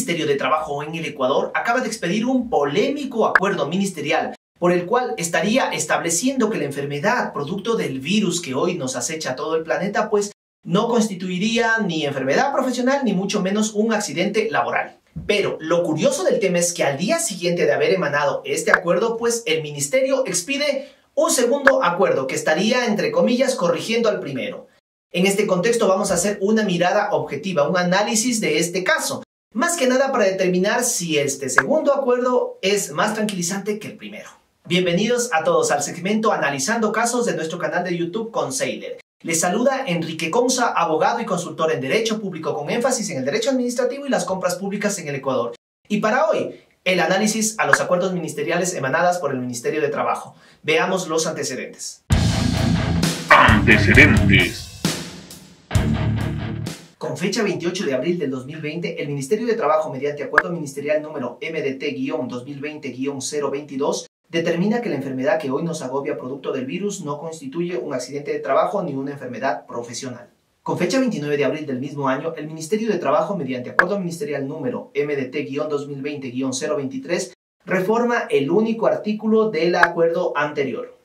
Ministerio de Trabajo en el Ecuador acaba de expedir un polémico acuerdo ministerial por el cual estaría estableciendo que la enfermedad producto del virus que hoy nos acecha a todo el planeta pues no constituiría ni enfermedad profesional ni mucho menos un accidente laboral. Pero lo curioso del tema es que al día siguiente de haber emanado este acuerdo, pues el ministerio expide un segundo acuerdo que estaría, entre comillas, corrigiendo al primero. En este contexto vamos a hacer una mirada objetiva, un análisis de este caso, más que nada para determinar si este segundo acuerdo es más tranquilizante que el primero. Bienvenidos a todos al segmento Analizando Casos de nuestro canal de YouTube Conseiler. Les saluda Enrique Conza, abogado y consultor en Derecho Público con énfasis en el Derecho Administrativo y las compras públicas en el Ecuador. Y para hoy, el análisis a los acuerdos ministeriales emanadas por el Ministerio de Trabajo. Veamos los antecedentes. Antecedentes. Con fecha 28 de abril del 2020, el Ministerio de Trabajo, mediante acuerdo ministerial número MDT-2020-022, determina que la enfermedad que hoy nos agobia producto del virus no constituye un accidente de trabajo ni una enfermedad profesional. Con fecha 29 de abril del mismo año, el Ministerio de Trabajo, mediante acuerdo ministerial número MDT-2020-023, reforma el único artículo del acuerdo anterior.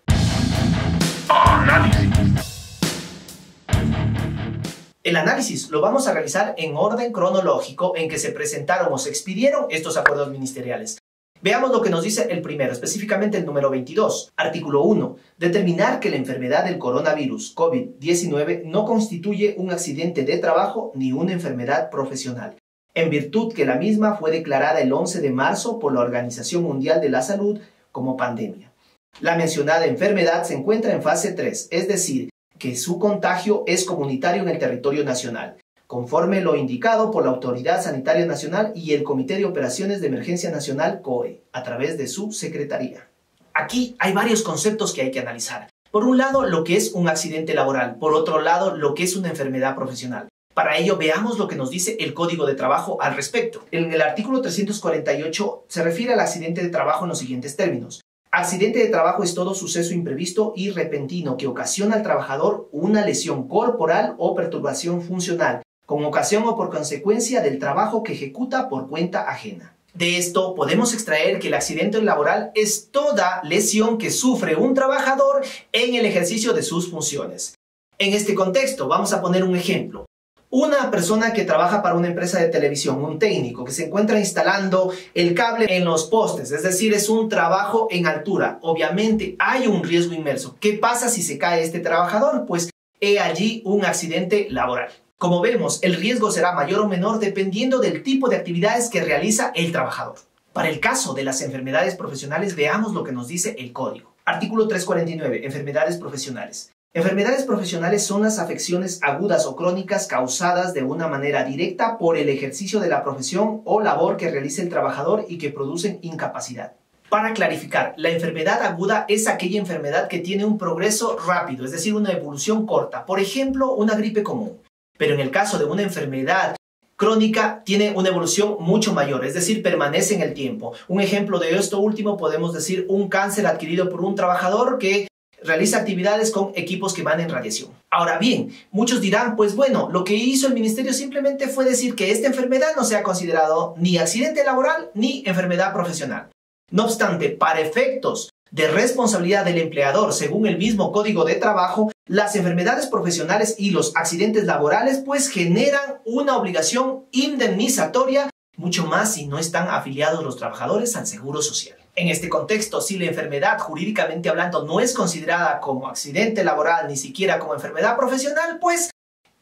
Análisis. El análisis lo vamos a realizar en orden cronológico en que se presentaron o se expidieron estos acuerdos ministeriales. Veamos lo que nos dice el primero, específicamente el número 22. Artículo 1. Determinar que la enfermedad del coronavirus COVID-19 no constituye un accidente de trabajo ni una enfermedad profesional, en virtud que la misma fue declarada el 11 de marzo por la Organización Mundial de la Salud como pandemia. La mencionada enfermedad se encuentra en fase 3, es decir, que su contagio es comunitario en el territorio nacional, conforme lo indicado por la Autoridad Sanitaria Nacional y el Comité de Operaciones de Emergencia Nacional COE, a través de su secretaría. Aquí hay varios conceptos que hay que analizar. Por un lado, lo que es un accidente laboral. Por otro lado, lo que es una enfermedad profesional. Para ello, veamos lo que nos dice el Código de Trabajo al respecto. En el artículo 348 se refiere al accidente de trabajo en los siguientes términos. Accidente de trabajo es todo suceso imprevisto y repentino que ocasiona al trabajador una lesión corporal o perturbación funcional, con ocasión o por consecuencia del trabajo que ejecuta por cuenta ajena. De esto podemos extraer que el accidente laboral es toda lesión que sufre un trabajador en el ejercicio de sus funciones. En este contexto, vamos a poner un ejemplo. Una persona que trabaja para una empresa de televisión, un técnico que se encuentra instalando el cable en los postes, es decir, es un trabajo en altura. Obviamente hay un riesgo inmerso. ¿Qué pasa si se cae este trabajador? Pues he allí un accidente laboral. Como vemos, el riesgo será mayor o menor dependiendo del tipo de actividades que realiza el trabajador. Para el caso de las enfermedades profesionales, veamos lo que nos dice el Código. Artículo 349. Enfermedades profesionales. Enfermedades profesionales son las afecciones agudas o crónicas causadas de una manera directa por el ejercicio de la profesión o labor que realice el trabajador y que producen incapacidad. Para clarificar, la enfermedad aguda es aquella enfermedad que tiene un progreso rápido, es decir, una evolución corta. Por ejemplo, una gripe común. Pero en el caso de una enfermedad crónica tiene una evolución mucho mayor, es decir, permanece en el tiempo. Un ejemplo de esto último podemos decir un cáncer adquirido por un trabajador que realiza actividades con equipos que emanen radiación. Ahora bien, muchos dirán, pues bueno, lo que hizo el ministerio simplemente fue decir que esta enfermedad no sea considerado ni accidente laboral ni enfermedad profesional. No obstante, para efectos de responsabilidad del empleador, según el mismo Código de Trabajo, las enfermedades profesionales y los accidentes laborales pues generan una obligación indemnizatoria, mucho más si no están afiliados los trabajadores al Seguro Social. En este contexto, si la enfermedad, jurídicamente hablando, no es considerada como accidente laboral, ni siquiera como enfermedad profesional, pues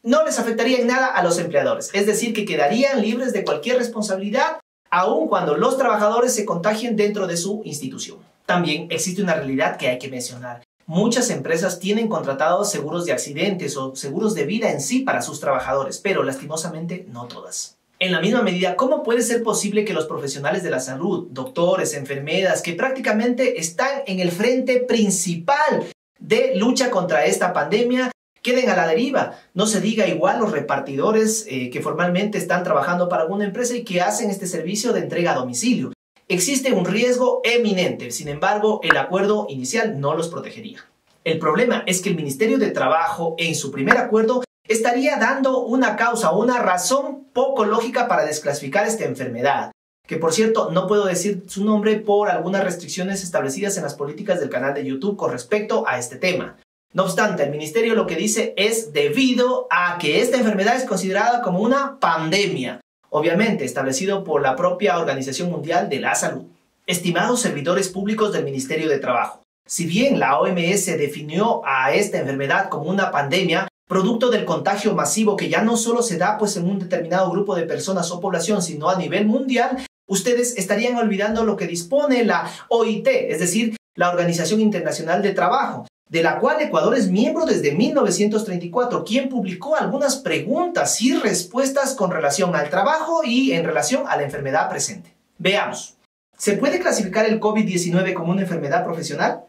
no les afectaría en nada a los empleadores. Es decir, que quedarían libres de cualquier responsabilidad, aun cuando los trabajadores se contagien dentro de su institución. También existe una realidad que hay que mencionar. Muchas empresas tienen contratados seguros de accidentes o seguros de vida en sí para sus trabajadores, pero lastimosamente no todas. En la misma medida, ¿cómo puede ser posible que los profesionales de la salud, doctores, enfermeras, que prácticamente están en el frente principal de lucha contra esta pandemia, queden a la deriva? No se diga igual los repartidores que formalmente están trabajando para alguna empresa y que hacen este servicio de entrega a domicilio. Existe un riesgo eminente, sin embargo, el acuerdo inicial no los protegería. El problema es que el Ministerio de Trabajo, en su primer acuerdo, estaría dando una causa o una razón poco lógica para desclasificar esta enfermedad, que por cierto no puedo decir su nombre por algunas restricciones establecidas en las políticas del canal de YouTube con respecto a este tema. No obstante, el ministerio lo que dice es debido a que esta enfermedad es considerada como una pandemia, obviamente establecido por la propia Organización Mundial de la Salud. Estimados servidores públicos del Ministerio de Trabajo, si bien la OMS definió a esta enfermedad como una pandemia, producto del contagio masivo que ya no solo se da en un determinado grupo de personas o población, sino a nivel mundial, ustedes estarían olvidando lo que dispone la OIT, es decir, la Organización Internacional de Trabajo, de la cual Ecuador es miembro desde 1934, quien publicó algunas preguntas y respuestas con relación al trabajo y en relación a la enfermedad presente. Veamos. ¿Se puede clasificar el COVID-19 como una enfermedad profesional?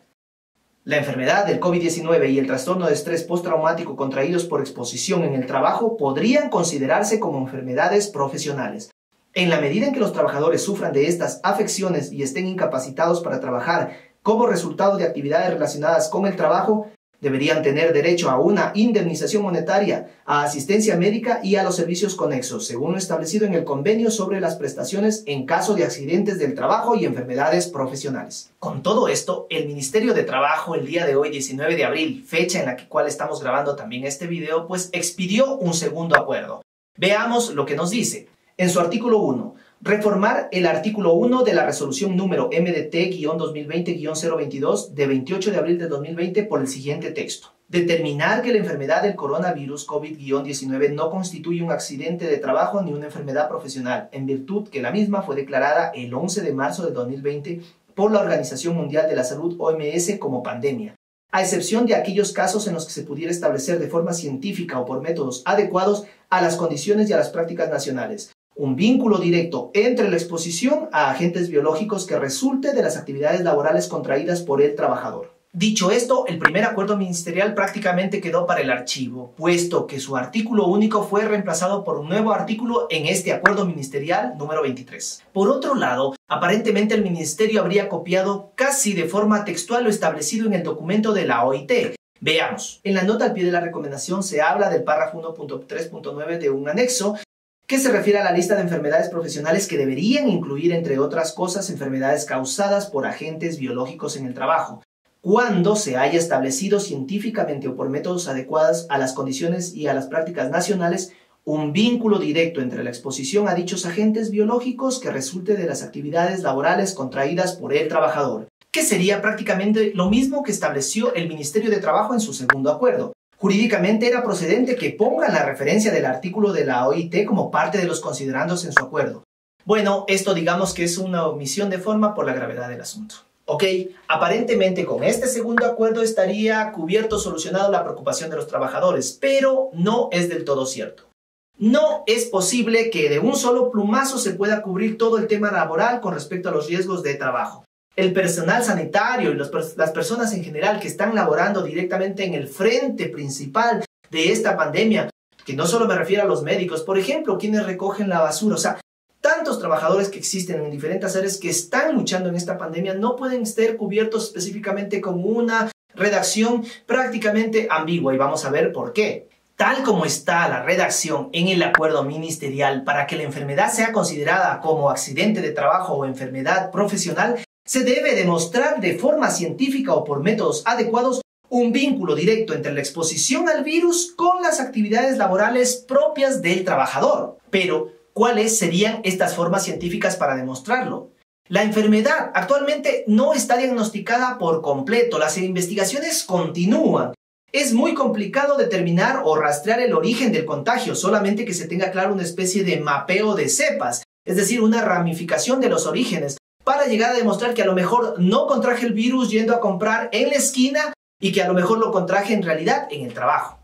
La enfermedad del COVID-19 y el trastorno de estrés postraumático contraídos por exposición en el trabajo podrían considerarse como enfermedades profesionales. En la medida en que los trabajadores sufran de estas afecciones y estén incapacitados para trabajar como resultado de actividades relacionadas con el trabajo, deberían tener derecho a una indemnización monetaria, a asistencia médica y a los servicios conexos, según lo establecido en el Convenio sobre las prestaciones en caso de accidentes del trabajo y enfermedades profesionales. Con todo esto, el Ministerio de Trabajo el día de hoy, 19 de abril, fecha en la cual estamos grabando también este video, expidió un segundo acuerdo. Veamos lo que nos dice. En su artículo 1, reformar el artículo 1 de la resolución número MDT-2020-022 de 28 de abril de 2020 por el siguiente texto. Determinar que la enfermedad del coronavirus COVID-19 no constituye un accidente de trabajo ni una enfermedad profesional, en virtud que la misma fue declarada el 11 de marzo de 2020 por la Organización Mundial de la Salud OMS como pandemia, a excepción de aquellos casos en los que se pudiera establecer de forma científica o por métodos adecuados a las condiciones y a las prácticas nacionales un vínculo directo entre la exposición a agentes biológicos que resulte de las actividades laborales contraídas por el trabajador. Dicho esto, el primer acuerdo ministerial prácticamente quedó para el archivo, puesto que su artículo único fue reemplazado por un nuevo artículo en este acuerdo ministerial número 23. Por otro lado, aparentemente el ministerio habría copiado casi de forma textual lo establecido en el documento de la OIT. Veamos. En la nota al pie de la recomendación se habla del párrafo 1.3.9 de un anexo que se refiere a la lista de enfermedades profesionales que deberían incluir, entre otras cosas, enfermedades causadas por agentes biológicos en el trabajo, cuando se haya establecido científicamente o por métodos adecuados a las condiciones y a las prácticas nacionales un vínculo directo entre la exposición a dichos agentes biológicos que resulte de las actividades laborales contraídas por el trabajador, que sería prácticamente lo mismo que estableció el Ministerio de Trabajo en su segundo acuerdo. Jurídicamente era procedente que pongan la referencia del artículo de la OIT como parte de los considerandos en su acuerdo. Bueno, esto digamos que es una omisión de forma por la gravedad del asunto. Ok, aparentemente con este segundo acuerdo estaría cubierto, solucionado la preocupación de los trabajadores, pero no es del todo cierto. No es posible que de un solo plumazo se pueda cubrir todo el tema laboral con respecto a los riesgos de trabajo. El personal sanitario y las personas en general que están laborando directamente en el frente principal de esta pandemia, que no solo me refiero a los médicos, por ejemplo, quienes recogen la basura, o sea, tantos trabajadores que existen en diferentes áreas que están luchando en esta pandemia no pueden ser cubiertos específicamente con una redacción prácticamente ambigua y vamos a ver por qué. Tal como está la redacción en el acuerdo ministerial para que la enfermedad sea considerada como accidente de trabajo o enfermedad profesional, se debe demostrar de forma científica o por métodos adecuados un vínculo directo entre la exposición al virus con las actividades laborales propias del trabajador. Pero, ¿cuáles serían estas formas científicas para demostrarlo? La enfermedad actualmente no está diagnosticada por completo, las investigaciones continúan. Es muy complicado determinar o rastrear el origen del contagio, solamente que se tenga claro una especie de mapeo de cepas, es decir, una ramificación de los orígenes, para llegar a demostrar que a lo mejor no contraje el virus yendo a comprar en la esquina y que a lo mejor lo contraje en realidad en el trabajo.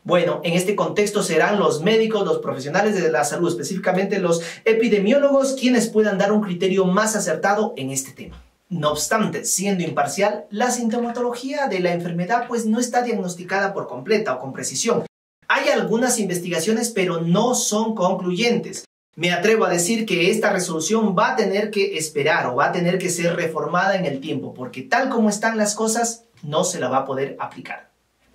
Bueno, en este contexto serán los médicos, los profesionales de la salud, específicamente los epidemiólogos, quienes puedan dar un criterio más acertado en este tema. No obstante, siendo imparcial, la sintomatología de la enfermedad no está diagnosticada por completa o con precisión. Hay algunas investigaciones, pero no son concluyentes. Me atrevo a decir que esta resolución va a tener que esperar o va a tener que ser reformada en el tiempo, porque tal como están las cosas, no se la va a poder aplicar.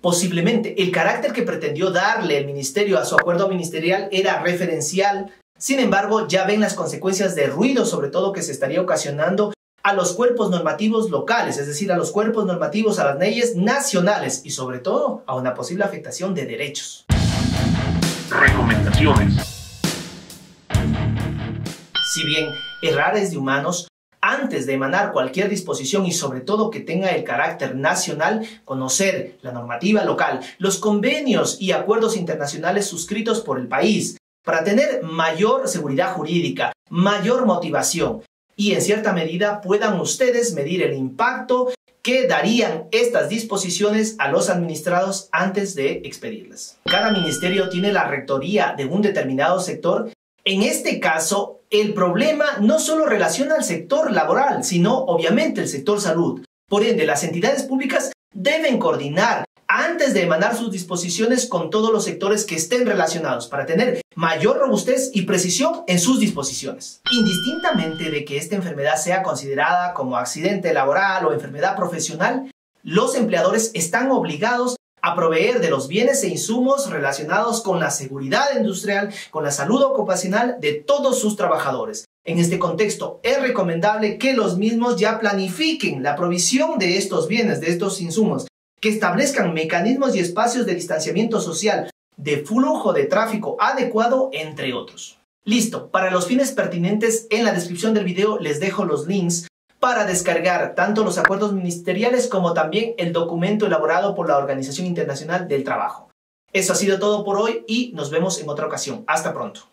Posiblemente el carácter que pretendió darle el ministerio a su acuerdo ministerial era referencial. Sin embargo, ya ven las consecuencias de ruido, sobre todo que se estaría ocasionando a los cuerpos normativos locales, es decir, a los cuerpos normativos, a las leyes nacionales y sobre todo a una posible afectación de derechos. Recomendaciones. Si bien errar es de humanos, antes de emanar cualquier disposición y sobre todo que tenga el carácter nacional, conocer la normativa local, los convenios y acuerdos internacionales suscritos por el país, para tener mayor seguridad jurídica, mayor motivación y en cierta medida puedan ustedes medir el impacto que darían estas disposiciones a los administrados antes de expedirlas. Cada ministerio tiene la rectoría de un determinado sector. En este caso, el problema no solo relaciona al sector laboral, sino obviamente el sector salud. Por ende, las entidades públicas deben coordinar antes de emanar sus disposiciones con todos los sectores que estén relacionados para tener mayor robustez y precisión en sus disposiciones. Indistintamente de que esta enfermedad sea considerada como accidente laboral o enfermedad profesional, los empleadores están obligados a proveer de los bienes e insumos relacionados con la seguridad industrial, con la salud ocupacional de todos sus trabajadores. En este contexto, es recomendable que los mismos ya planifiquen la provisión de estos bienes, de estos insumos, que establezcan mecanismos y espacios de distanciamiento social, de flujo de tráfico adecuado, entre otros. Listo, para los fines pertinentes, en la descripción del video les dejo los links para descargar tanto los acuerdos ministeriales como también el documento elaborado por la Organización Internacional del Trabajo. Eso ha sido todo por hoy y nos vemos en otra ocasión. Hasta pronto.